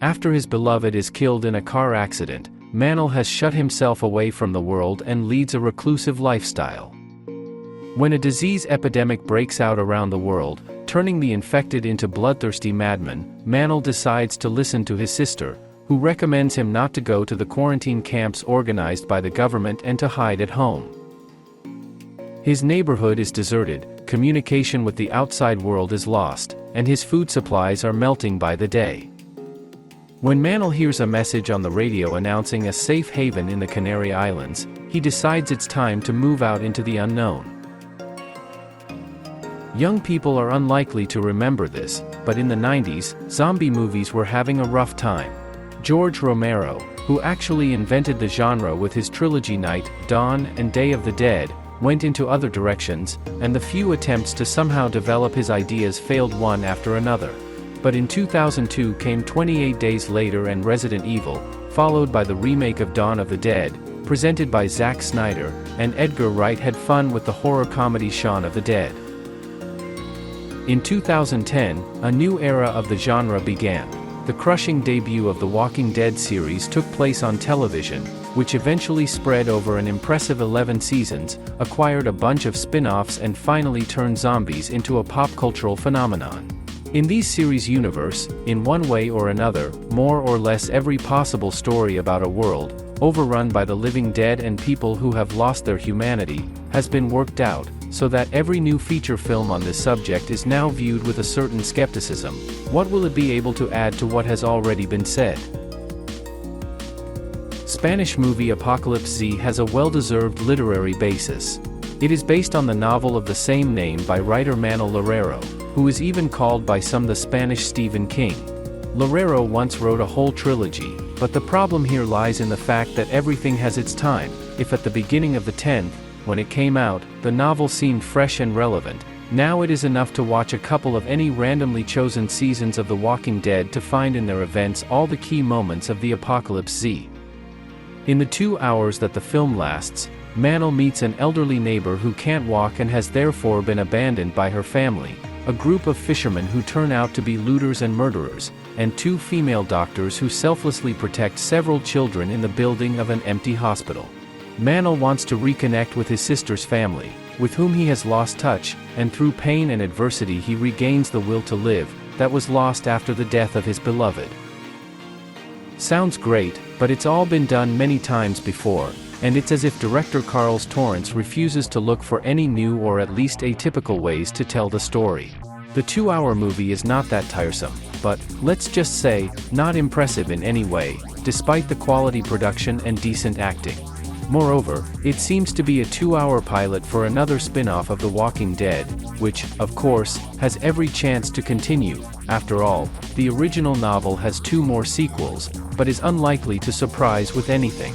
After his beloved is killed in a car accident, Manel has shut himself away from the world and leads a reclusive lifestyle. When a disease epidemic breaks out around the world, turning the infected into bloodthirsty madmen, Manel decides to listen to his sister, who recommends him not to go to the quarantine camps organized by the government and to hide at home. His neighborhood is deserted, communication with the outside world is lost, and his food supplies are melting by the day. When Manel hears a message on the radio announcing a safe haven in the Canary Islands, he decides it's time to move out into the unknown. Young people are unlikely to remember this, but in the 90s, zombie movies were having a rough time. George Romero, who actually invented the genre with his trilogy Night, Dawn, and Day of the Dead, went into other directions, and the few attempts to somehow develop his ideas failed one after another. But in 2002 came 28 Days Later and Resident Evil, followed by the remake of Dawn of the Dead, presented by Zack Snyder, and Edgar Wright had fun with the horror comedy Shaun of the Dead. In 2010, a new era of the genre began. The crushing debut of the Walking Dead series took place on television, which eventually spread over an impressive 11 seasons, acquired a bunch of spin-offs and finally turned zombies into a pop-cultural phenomenon. In these series' universe, in one way or another, more or less every possible story about a world, overrun by the living dead and people who have lost their humanity, has been worked out, so that every new feature film on this subject is now viewed with a certain skepticism. What will it be able to add to what has already been said? Spanish movie Apocalypse Z has a well-deserved literary basis. It is based on the novel of the same name by writer Manuel Lerero, who is even called by some the Spanish Stephen King. Lerero once wrote a whole trilogy, but the problem here lies in the fact that everything has its time. If at the beginning of the 10th, when it came out, the novel seemed fresh and relevant, now it is enough to watch a couple of any randomly chosen seasons of The Walking Dead to find in their events all the key moments of the Apocalypse Z. In the 2 hours that the film lasts, Manel meets an elderly neighbor who can't walk and has therefore been abandoned by her family, a group of fishermen who turn out to be looters and murderers, and 2 female doctors who selflessly protect several children in the building of an empty hospital. Manel wants to reconnect with his sister's family, with whom he has lost touch, and through pain and adversity he regains the will to live, that was lost after the death of his beloved. Sounds great, but it's all been done many times before, and it's as if director Torrens refuses to look for any new or at least atypical ways to tell the story. The 2-hour movie is not that tiresome, but, let's just say, not impressive in any way, despite the quality production and decent acting. Moreover, it seems to be a 2-hour pilot for another spin-off of The Walking Dead, which, of course, has every chance to continue. After all, the original novel has 2 more sequels, but is unlikely to surprise with anything.